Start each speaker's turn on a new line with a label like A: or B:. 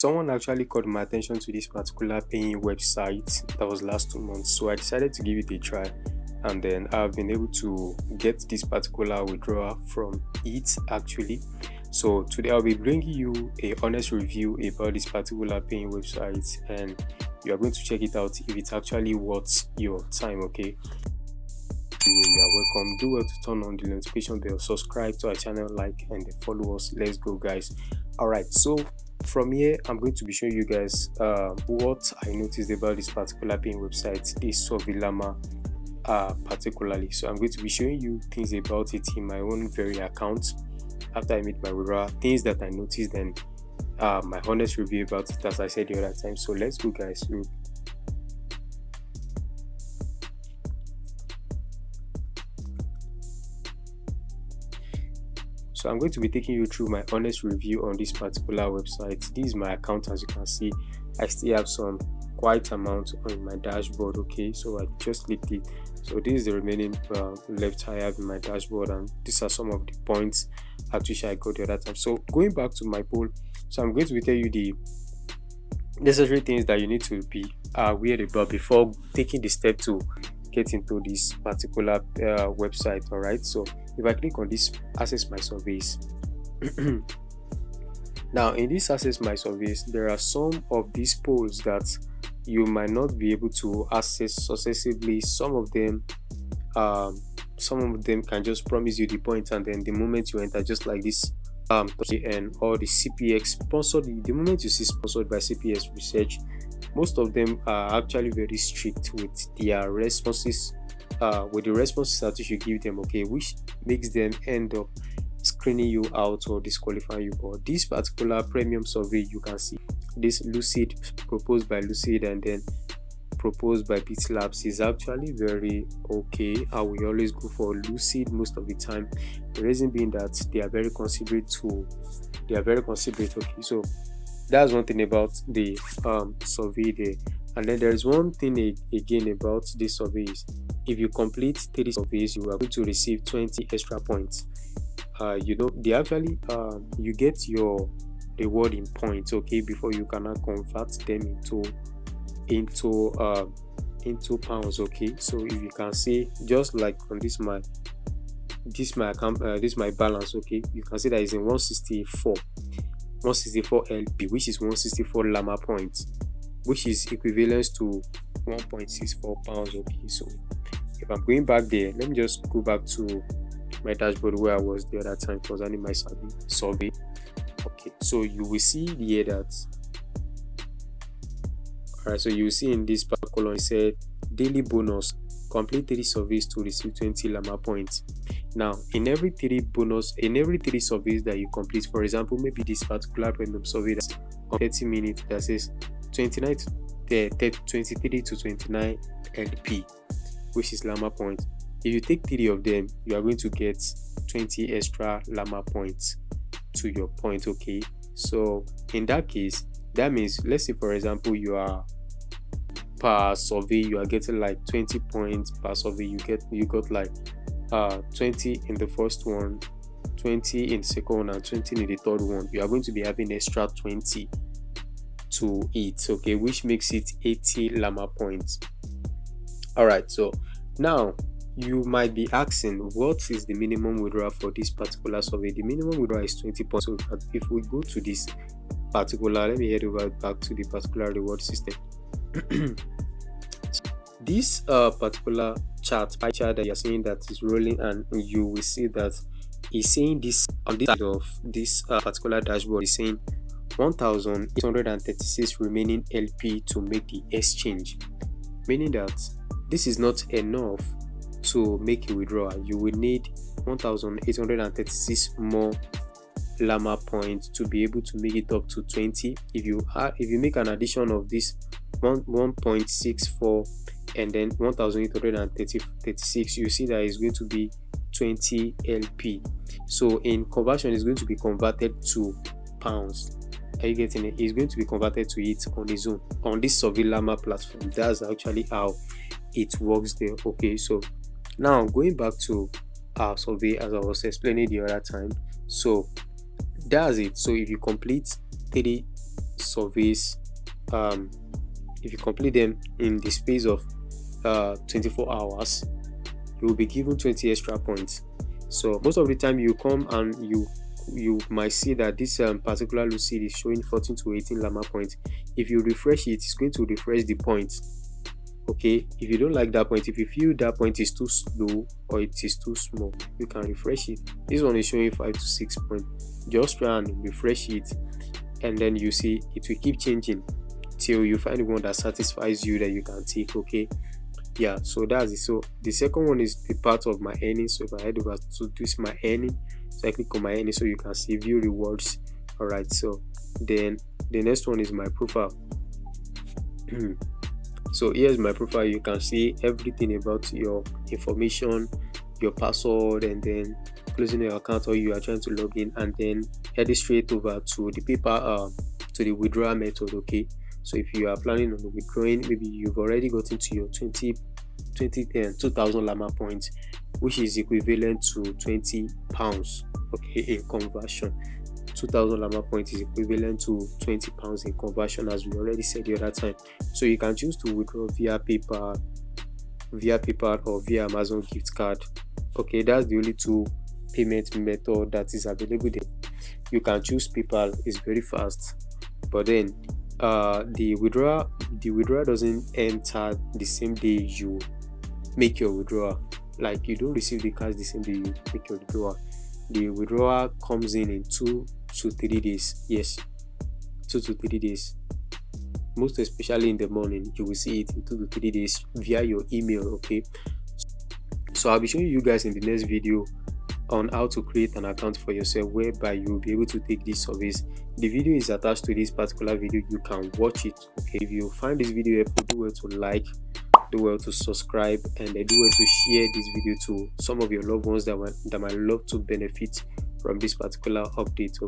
A: Someone actually called my attention to this particular paying website that was last 2 months, so I decided to give it a try, and then I've been able to get this particular withdrawal from it actually. So today I'll be bringing you a honest review about this particular paying website, and you are going to check it out if it's actually worth your time. Okay, you are welcome. Do well to turn on the notification bell, subscribe to our channel, like, and then follow us. Let's go, guys. All right, so from here I'm going to be showing you guys what I noticed about this particular paying website, this SurveyLama particularly. So I'm going to be showing you things about it in my own very account after I made my withdrawal, things that I noticed, and my honest review about it, as I said the other time. So let's go, guys. So I'm going to be taking you through my honest review on this particular website. This is my account. As you can see, I still have some quite amount on my dashboard. Okay, so I just clicked it. So this is the remaining left I have in my dashboard, and these are some of the points at which I got the other time. So going back to my poll, so I'm going to be telling you the necessary things that you need to be aware about before taking the step to get into this particular website. All right, so if I click on this access my surveys, now in this access my surveys, there are some of these polls that you might not be able to access successively. Some of them can just promise you the point, and then the moment you enter, just like this and all the CPX sponsored, the moment you see sponsored by CPS research, most of them are actually very strict with their responses, with the responses that you should give them, okay, which makes them end up screening you out or disqualifying you. But this particular premium survey, you can see this Lucid, proposed by Lucid and then proposed by Bit Labs, is actually very okay. I will always go for Lucid most of the time. The reason being that they are very considerate. Okay, so that's one thing about the survey there. And then there is one thing again about this survey is, if you complete 30 surveys, you are going to receive 20 extra points. They actually you get your reward in points, okay, before you cannot convert them into pounds. Okay, so if you can see, just like on this my account, this my balance, okay, you can see that it's in 164 LP, which is 164 Lama points, which is equivalent to 1.64 pounds. Okay, so if I'm going back there, let me just go back to my dashboard where I was the other time concerning my survey. Okay, so you will see here that, alright, so you will see in this column it said daily bonus, complete 30 surveys to receive 20 Lama points. Now in every 30 surveys that you complete, for example, maybe this particular random survey that's on 30 minutes that says 23 to 29 LP, which is Lama points. If you take 30 of them, you are going to get 20 extra Lama points to your point. Okay, so in that case, that means, let's say for example, you are per survey you are getting like 20 points per survey. You got like 20 in the first one, 20 in the second one, and 20 in the third one. You are going to be having extra 20 to it, okay, which makes it 80 Lama points. All right, so now you might be asking, what is the minimum withdrawal for this particular survey? The minimum withdrawal is 20 points. So if we go to this particular, let me head over back to the particular reward system. This particular pie chart that you're seeing that is rolling, and you will see that is saying this on this side of this particular dashboard is saying 1,836 remaining LP to make the exchange, meaning that this is not enough to make a withdrawal. You will need 1,836 more Lama points to be able to make it up to 20. If you make an addition of this 1.64 and then 1,836, you see that it's going to be 20 LP. So in conversion, it's going to be converted to pounds. Are you getting it? It's going to be converted to it on its own on this SurveyLama platform. That's actually how it works there. Okay, so now going back to our survey, as I was explaining the other time, so that's it. So if you complete 30 surveys, if you complete them in the space of 24 hours, you will be given 20 extra points. So most of the time you come and you might see that this particular lucid is showing 14 to 18 llama points. If you refresh it, it's going to refresh the points. Okay, if you don't like that point, if you feel that point is too slow or it is too small, you can refresh it. This one is showing 5 to 6 points. Just try and refresh it, and then you see it will keep changing till you find the one that satisfies you that you can take. Okay, yeah, so that's it. So the second one is the part of my earnings. So if I head over to this my earning, so I click on my earning, so you can see view rewards. All right, so then the next one is my profile. So here's my profile. You can see everything about your information, your password, and then closing your account, or you are trying to log in, and then head straight over to the paper to the withdrawal method. Okay, so if you are planning on withdrawing, maybe you've already gotten to your 2000 llama points, which is equivalent to 20 pounds. Okay, in conversion, 2000 llama points is equivalent to 20 pounds in conversion, as we already said the other time. So you can choose to withdraw via PayPal or via Amazon gift card. Okay, that's the only two payment method that is available there. You can choose PayPal, it's very fast, but then the withdrawal doesn't enter the same day you make your withdrawal. Like, you don't receive the cash the same day you make your withdrawal. The withdrawal comes in 2 to 3 days. Yes, 2 to 3 days. Most especially in the morning, you will see it in 2 to 3 days via your email. Okay, so I'll be showing you guys in the next video on how to create an account for yourself, whereby you will be able to take these surveys. The video is attached to this particular video. You can watch it. Okay, if you find this video helpful, do well to like, do well to subscribe, and do well to share this video to some of your loved ones that might love to benefit from this particular update. Okay.